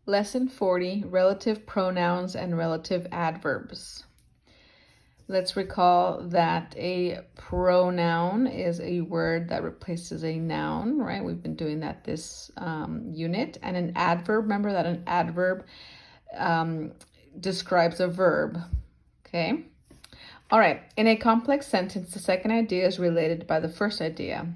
Lesson 40, relative pronouns and relative adverbs. Let's recall that a pronoun is a word that replaces a noun, right? We've been doing that this unit. And an adverb, remember that an adverb describes a verb, okay? All right, in a complex sentence, the second idea is related by the first idea.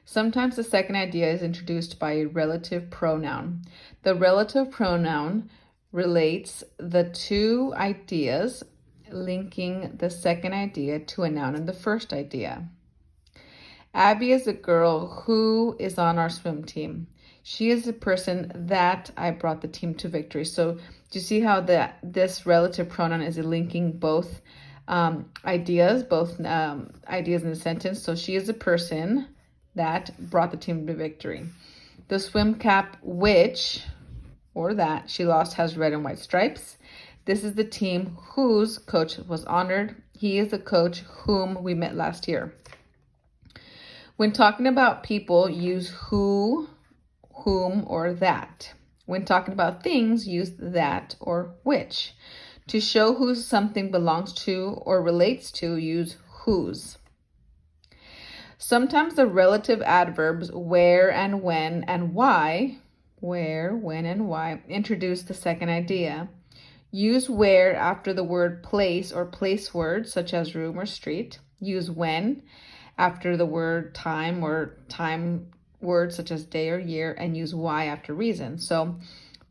Sometimes the second idea is introduced by a relative pronoun. The relative pronoun relates the two ideas, linking the second idea to a noun in the first idea. Abby is a girl who is on our swim team. She is the person that I brought the team to victory. So do you see how this relative pronoun is linking both ideas in the sentence? So she is the person that brought the team to victory. The swim cap which, or that, she lost has red and white stripes. This is the team whose coach was honored. He is the coach whom we met last year. When talking about people, use who, whom, or that. When talking about things, use that or which. To show who something belongs to or relates to, use whose. Sometimes the relative adverbs where and when and why, where, when, and why, introduce the second idea. Use where after the word place or place words such as room or street. Use when after the word time or time words such as day or year, and use why after reason. So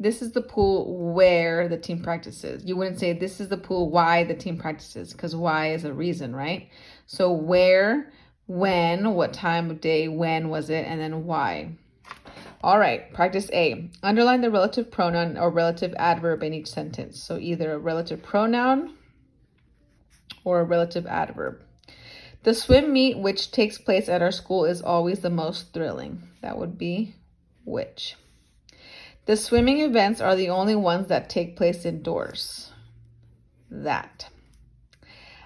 this is the pool where the team practices. You wouldn't say this is the pool why the team practices, because why is a reason, right? So where, when, what time of day, when was it, and then why. All right, practice A. Underline the relative pronoun or relative adverb in each sentence. So either a relative pronoun or a relative adverb. The swim meet which takes place at our school is always the most thrilling. That would be which. The swimming events are the only ones that take place indoors. That.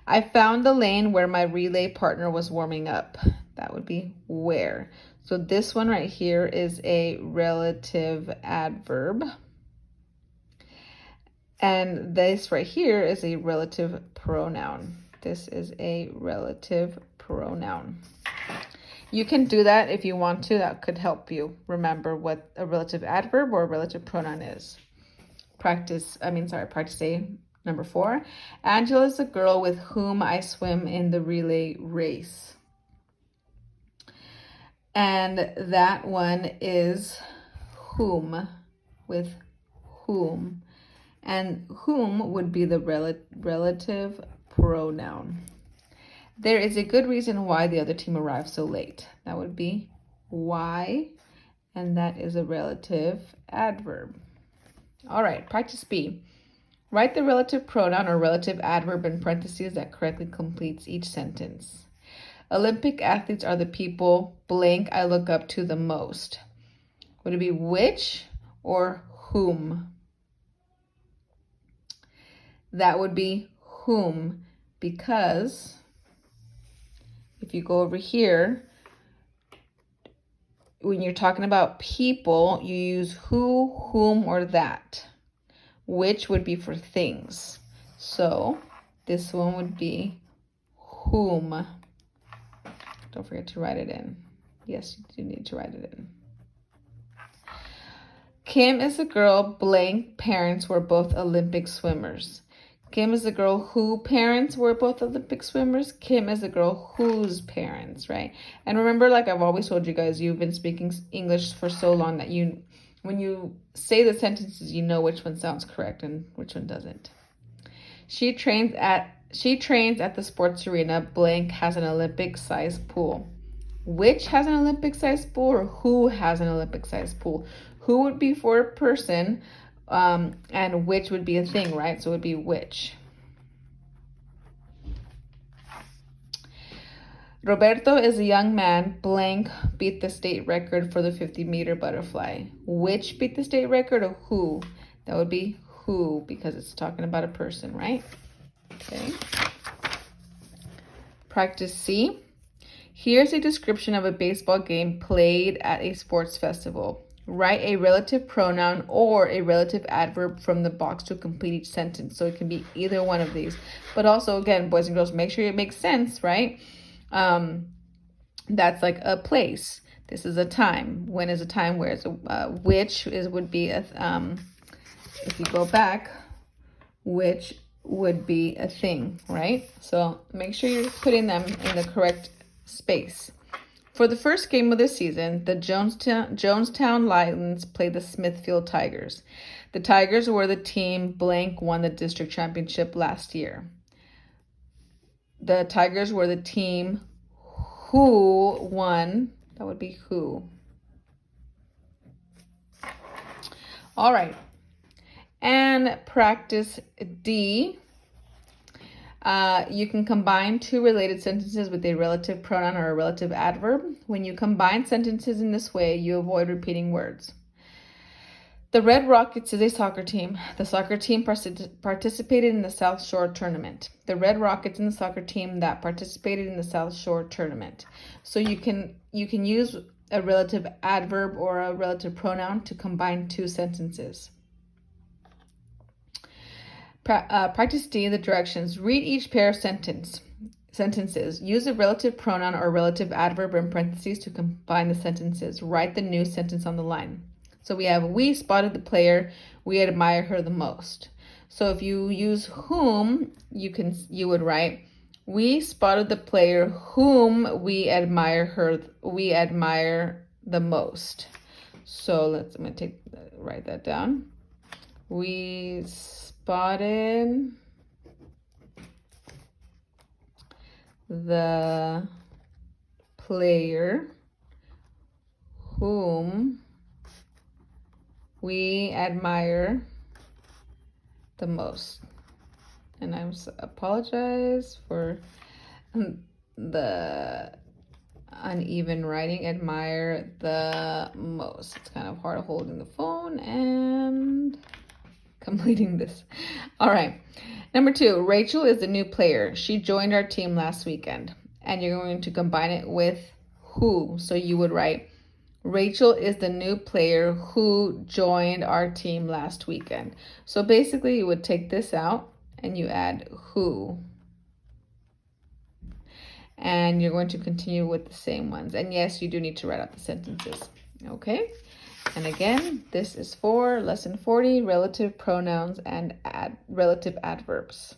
I found the lane where my relay partner was warming up. That would be where. So this one right here is a relative adverb. And this right here is a relative pronoun. This is a relative pronoun. You can do that if you want to. That could help you remember what a relative adverb or a relative pronoun is. Practice A. Number 4, Angela is a girl with whom I swim in the relay race. And that one is whom, with whom. And whom would be the relative pronoun. There is a good reason why the other team arrived so late. That would be why, and that is a relative adverb. All right, practice B. Write the relative pronoun or relative adverb in parentheses that correctly completes each sentence. Olympic athletes are the people blank I look up to the most. Would it be which or whom? That would be whom, because if you go over here, when you're talking about people, you use who, whom, or that. Which would be for things. So this one would be whom. Don't forget to write it in. Yes, you do need to write it in. Kim is a girl blank parents were both Olympic swimmers. Kim is a girl whose parents were both Olympic swimmers. Kim is a girl whose parents, right? And remember, like I've always told you guys, you've been speaking English for so long that when you say the sentences, you know which one sounds correct and which one doesn't. She trains at the sports arena. Blank has an Olympic-sized pool. Which has an Olympic-sized pool, or who has an Olympic-sized pool? Who would be for a person, and which would be a thing, right? So it would be which. Roberto is a young man. Blank beat the state record for the 50-meter butterfly. Which beat the state record, or who? That would be who, because it's talking about a person, right? Okay. Practice C. Here's a description of a baseball game played at a sports festival. Write a relative pronoun or a relative adverb from the box to complete each sentence. So it can be either one of these. But also, again, boys and girls, make sure it makes sense, right? That's like a place. This is a time. When is a time? Where is a which is would be a if you go back, which would be a thing, right? So make sure you're putting them in the correct space. For the first game of the season, the Jonestown Lions played the Smithfield Tigers. The Tigers were the team blank won the district championship last year. The Tigers were the team who won. That would be who. All right. And practice D. You can combine two related sentences with a relative pronoun or a relative adverb. When you combine sentences in this way, you avoid repeating words. The Red Rockets is a soccer team. The soccer team participated in the South Shore tournament. The Red Rockets and the soccer team that participated in the South Shore tournament. So you can use a relative adverb or a relative pronoun to combine two sentences. Practice D, the directions. Read each pair of sentences. Use a relative pronoun or relative adverb in parentheses to combine the sentences. Write the new sentence on the line. So we have, we spotted the player we admire her the most. So if you use whom, you would write, we spotted the player whom we admire the most. So I'm going to write that down. We spotted the player whom we admire the most. And I apologize for the uneven writing. Admire the most. It's kind of hard holding the phone and completing this. All right. Number 2, Rachel is the new player. She joined our team last weekend. And you're going to combine it with who. So you would write, Rachel is the new player who joined our team last weekend. So basically you would take this out and you add who. And you're going to continue with the same ones. And yes, you do need to write out the sentences. Okay? And again, this is for lesson 40, relative pronouns and relative adverbs.